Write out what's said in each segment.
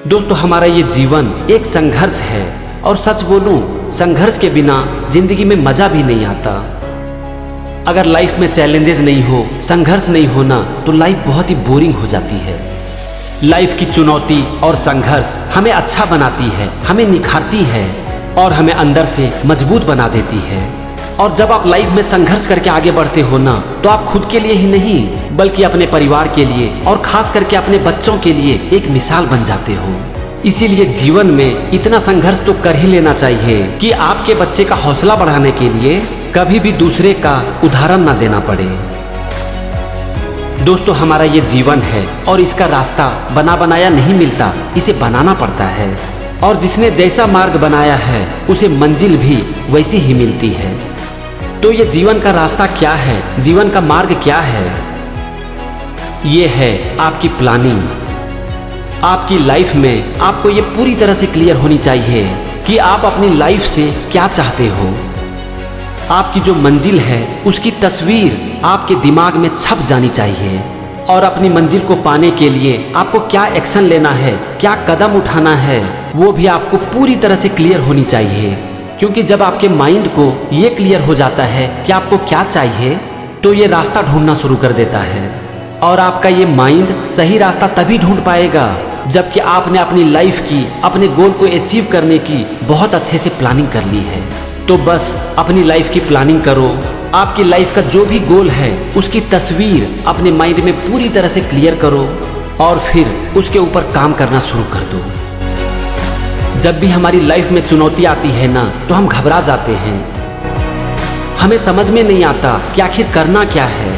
दोस्तों हमारा ये जीवन एक संघर्ष है और सच बोलूं संघर्ष के बिना जिंदगी में मजा भी नहीं आता। अगर लाइफ में चैलेंजेस नहीं हो, संघर्ष नहीं होना तो लाइफ बहुत ही बोरिंग हो जाती है। लाइफ की चुनौती और संघर्ष हमें अच्छा बनाती है, हमें निखारती है और हमें अंदर से मजबूत बना देती है। और जब आप लाइफ में संघर्ष करके आगे बढ़ते हो ना, तो आप खुद के लिए ही नहीं बल्कि अपने परिवार के लिए और खास करके अपने बच्चों के लिए एक मिसाल बन जाते हो। इसीलिए जीवन में इतना संघर्ष तो कर ही लेना चाहिए कि आपके बच्चे का हौसला बढ़ाने के लिए कभी भी दूसरे का उदाहरण ना देना पड़े। दोस्तों हमारा ये जीवन है और इसका रास्ता बना बनाया नहीं मिलता, इसे बनाना पड़ता है। और जिसने जैसा मार्ग बनाया है उसे मंजिल भी वैसी ही मिलती है। तो ये जीवन का रास्ता क्या है, जीवन का मार्ग क्या है? ये है आपकी प्लानिंग। आपकी लाइफ में आपको ये पूरी तरह से क्लियर होनी चाहिए कि आप अपनी लाइफ से क्या चाहते हो। आपकी जो मंजिल है उसकी तस्वीर आपके दिमाग में छप जानी चाहिए और अपनी मंजिल को पाने के लिए आपको क्या एक्शन लेना है, क्या कदम उठाना है, वो भी आपको पूरी तरह से क्लियर होनी चाहिए। क्योंकि जब आपके माइंड को ये क्लियर हो जाता है कि आपको क्या चाहिए, तो ये रास्ता ढूंढना शुरू कर देता है। और आपका ये माइंड सही रास्ता तभी ढूंढ पाएगा जबकि आपने अपनी लाइफ की, अपने गोल को अचीव करने की बहुत अच्छे से प्लानिंग कर ली है। तो बस अपनी लाइफ की प्लानिंग करो। आपकी लाइफ का जो भी गोल है उसकी तस्वीर अपने माइंड में पूरी तरह से क्लियर करो और फिर उसके ऊपर काम करना शुरू कर दो। जब भी हमारी लाइफ में चुनौती आती है ना, तो हम घबरा जाते हैं। हमें समझ में नहीं आता कि आखिर करना क्या है।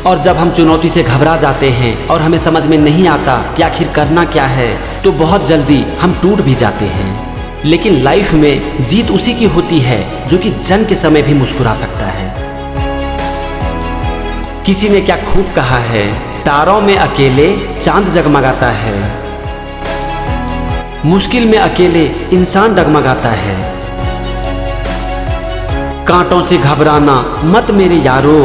और जब हम चुनौती से घबरा जाते हैं और हमें समझ में नहीं आता कि आखिर करना क्या है, तो बहुत जल्दी हम टूट भी जाते हैं। लेकिन लाइफ में जीत उसी की होती है जो कि जंग के समय भी मुस्कुरा सकता है। किसी ने क्या खूब कहा है, तारों में अकेले चांद जगमगाता है, मुश्किल में अकेले इंसान डगमगाता है। कांटों से घबराना मत मेरे यारो,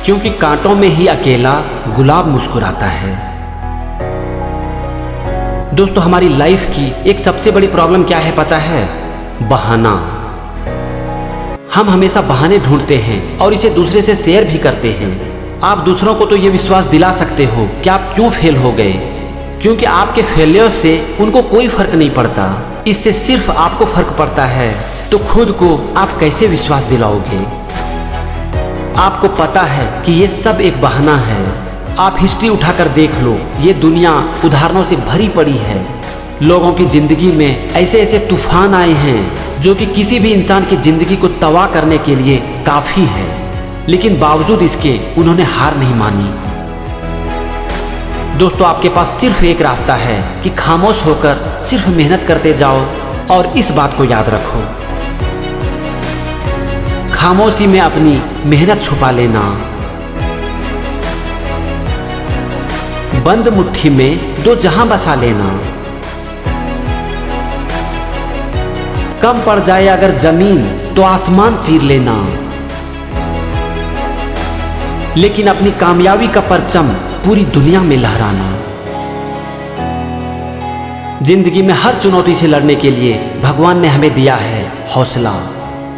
क्योंकि कांटों में ही अकेला गुलाब मुस्कुराता है। दोस्तों हमारी लाइफ की एक सबसे बड़ी प्रॉब्लम क्या है पता है? बहाना। हम हमेशा बहाने ढूंढते हैं और इसे दूसरे से शेयर भी करते हैं। आप दूसरों को तो ये विश्वास दिला सकते हो कि आप क्यों फेल हो गए, क्योंकि आपके फेलियर से उनको कोई फर्क नहीं पड़ता, इससे सिर्फ आपको फर्क पड़ता है। तो खुद को आप कैसे विश्वास दिलाओगे? आपको पता है कि ये सब एक बहाना है। आप हिस्ट्री उठाकर देख लो, ये दुनिया उदाहरणों से भरी पड़ी है। लोगों की जिंदगी में ऐसे ऐसे तूफान आए हैं जो कि किसी भी इंसान की जिंदगी को तबाह करने के लिए काफी है, लेकिन बावजूद इसके उन्होंने हार नहीं मानी। दोस्तों आपके पास सिर्फ एक रास्ता है कि खामोश होकर सिर्फ मेहनत करते जाओ और इस बात को याद रखो, खामोशी में अपनी मेहनत छुपा लेना। बंद मुट्ठी में दो जहां बसा लेना। कम पड़ जाए अगर जमीन तो आसमान चीर लेना, लेकिन अपनी कामयाबी का परचम पूरी दुनिया में लहराना। जिंदगी में हर चुनौती से लड़ने के लिए भगवान ने हमें दिया है हौसला,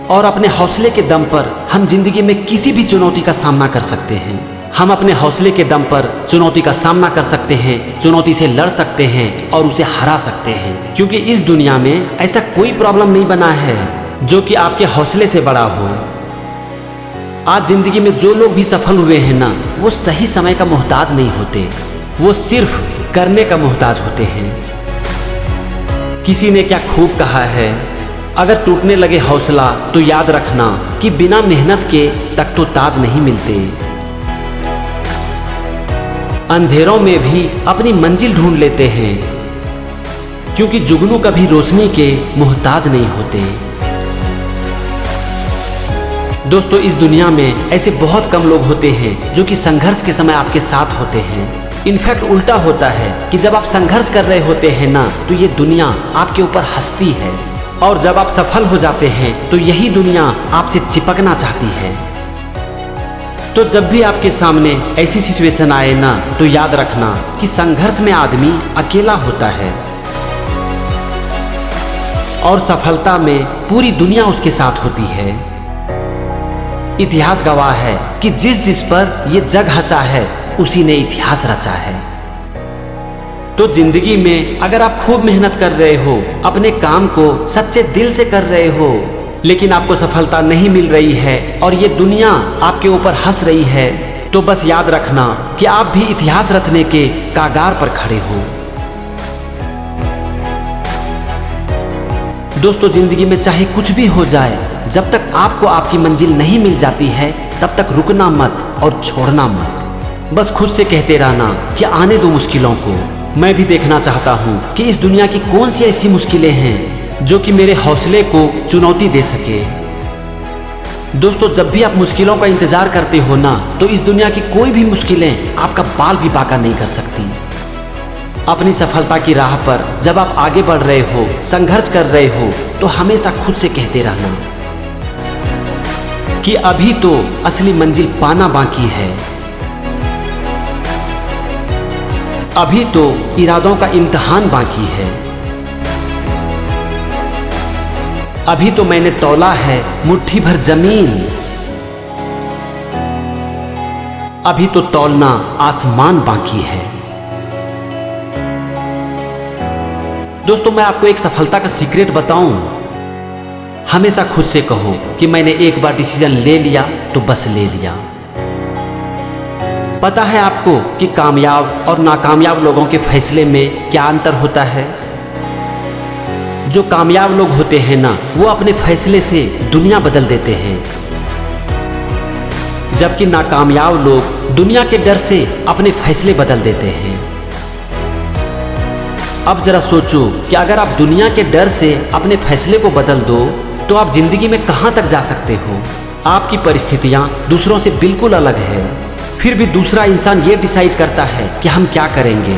और अपने हौसले के दम पर हम जिंदगी में किसी भी चुनौती का सामना कर सकते हैं। हम अपने हौसले के दम पर चुनौती का सामना कर सकते हैं, चुनौती से लड़ सकते हैं और उसे हरा सकते हैं। क्योंकि इस दुनिया में ऐसा कोई प्रॉब्लम नहीं बना है जो कि आपके हौसले से बड़ा हो। आज जिंदगी में जो लोग भी सफल हुए हैं ना, वो सही समय का मोहताज नहीं होते, वो सिर्फ करने का मोहताज होते हैं। किसी ने क्या खूब कहा है, अगर टूटने लगे हौसला तो याद रखना कि बिना मेहनत के तक तो ताज नहीं मिलते। अंधेरों में भी अपनी मंजिल ढूंढ लेते हैं, क्योंकि जुगनू कभी रोशनी के मोहताज नहीं होते। दोस्तों इस दुनिया में ऐसे बहुत कम लोग होते हैं जो कि संघर्ष के समय आपके साथ होते हैं। इनफैक्ट उल्टा होता है कि जब आप संघर्ष कर रहे होते हैं ना, तो ये दुनिया आपके ऊपर हंसती है, और जब आप सफल हो जाते हैं तो यही दुनिया आपसे चिपकना चाहती है। तो जब भी आपके सामने ऐसी सिचुएशन आए ना, तो याद रखना कि संघर्ष में आदमी अकेला होता है और सफलता में पूरी दुनिया उसके साथ होती है। इतिहास गवाह है कि जिस जिस पर ये जग हंसा है उसी ने इतिहास रचा है। तो जिंदगी में अगर आप खूब मेहनत कर रहे हो, अपने काम को सच्चे दिल से कर रहे हो, लेकिन आपको सफलता नहीं मिल रही है और ये दुनिया आपके ऊपर हंस रही है, तो बस याद रखना कि आप भी इतिहास रचने के कागार पर खड़े हो। दोस्तों, जिंदगी में चाहे कुछ भी हो जाए, जब तक आपको आपकी मंजिल नहीं मिल जाती है तब तक रुकना मत और छोड़ना मत। बस खुद से कहते रहना कि आने दो मुश्किलों को। मैं भी देखना चाहता हूँ कि इस दुनिया की कौन सी ऐसी मुश्किलें हैं जो कि मेरे हौसले को चुनौती दे सके। दोस्तों, जब भी आप मुश्किलों का इंतजार करते हो ना, तो इस दुनिया की कोई भी मुश्किलें आपका बाल भी बांका नहीं कर सकती। अपनी सफलता की राह पर जब आप आगे बढ़ रहे हो, संघर्ष कर रहे हो, तो हमेशा खुद से कहते रहना कि अभी तो असली मंजिल पाना बाकी है, अभी तो इरादों का इम्तिहान बाकी है, अभी तो मैंने तौला है मुट्ठी भर जमीन, अभी तो तौलना आसमान बाकी है। दोस्तों, मैं आपको एक सफलता का सीक्रेट बताऊं, हमेशा खुद से कहो कि मैंने एक बार डिसीजन ले लिया तो बस ले लिया। पता है आपको कि कामयाब और नाकामयाब लोगों के फैसले में क्या अंतर होता है? जो कामयाब लोग होते हैं ना, वो अपने फैसले से दुनिया बदल देते हैं, जबकि नाकामयाब लोग दुनिया के डर से अपने फैसले बदल देते हैं। अब जरा सोचो कि अगर आप दुनिया के डर से अपने फैसले को बदल दो तो आप जिंदगी में कहां तक जा सकते हो? आपकी परिस्थितियां दूसरों से बिल्कुल अलग है, फिर भी दूसरा इंसान ये डिसाइड करता है कि हम क्या करेंगे।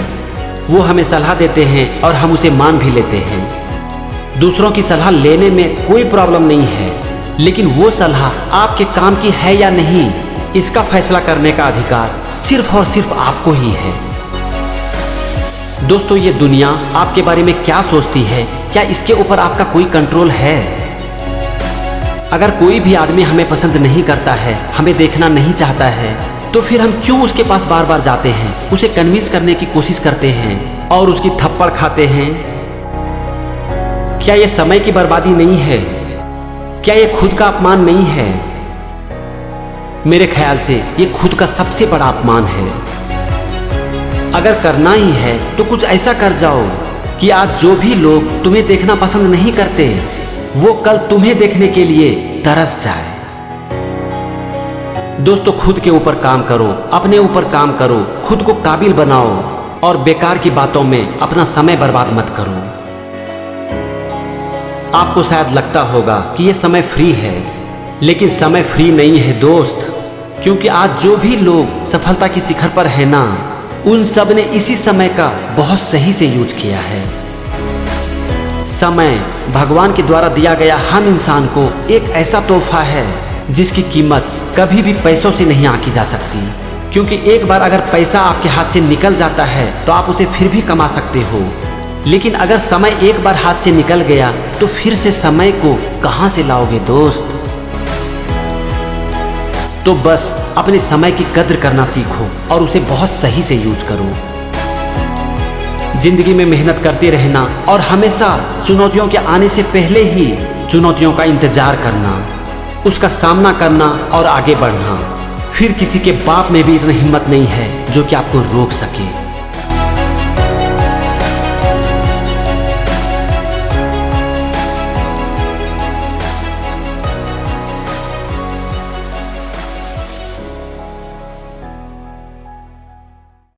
वो हमें सलाह देते हैं और हम उसे मान भी लेते हैं। दूसरों की सलाह लेने में कोई प्रॉब्लम नहीं है, लेकिन वो सलाह आपके काम की है या नहीं, इसका फैसला करने का अधिकार सिर्फ और सिर्फ आपको ही है। दोस्तों, ये दुनिया आपके बारे में क्या सोचती है, क्या इसके ऊपर आपका कोई कंट्रोल है? अगर कोई भी आदमी हमें पसंद नहीं करता है, हमें देखना नहीं चाहता है, तो फिर हम क्यों उसके पास बार बार जाते हैं, उसे कन्विंस करने की कोशिश करते हैं और उसकी थप्पड़ खाते हैं? क्या ये समय की बर्बादी नहीं है? क्या ये खुद का अपमान नहीं है? मेरे ख्याल से ये खुद का सबसे बड़ा अपमान है। अगर करना ही है तो कुछ ऐसा कर जाओ कि आज जो भी लोग तुम्हें देखना पसंद नहीं करते, वो कल तुम्हें देखने के लिए तरस जाए। दोस्तों, खुद के ऊपर काम करो, अपने ऊपर काम करो, खुद को काबिल बनाओ और बेकार की बातों में अपना समय बर्बाद मत करो। आपको शायद लगता होगा कि यह समय फ्री है, लेकिन समय फ्री नहीं है दोस्त, क्योंकि आज जो भी लोग सफलता की शिखर पर है ना, उन सब ने इसी समय का बहुत सही से यूज किया है। समय भगवान के द्वारा दिया गया हम इंसान को एक ऐसा तोहफा है जिसकी कीमत कभी भी पैसों से नहीं आंकी जा सकती, क्योंकि एक बार अगर पैसा आपके हाथ से निकल जाता है तो आप उसे फिर भी कमा सकते हो, लेकिन अगर समय एक बार हाथ से निकल गया तो फिर से समय को कहां से लाओगे दोस्त? तो बस अपने समय की कद्र करना सीखो और उसे बहुत सही से यूज करो। जिंदगी में मेहनत करते रहना और हमेशा चुनौतियों के आने से पहले ही चुनौतियों का इंतजार करना, उसका सामना करना और आगे बढ़ना। फिर किसी के बाप में भी इतनी हिम्मत नहीं है जो कि आपको रोक सके।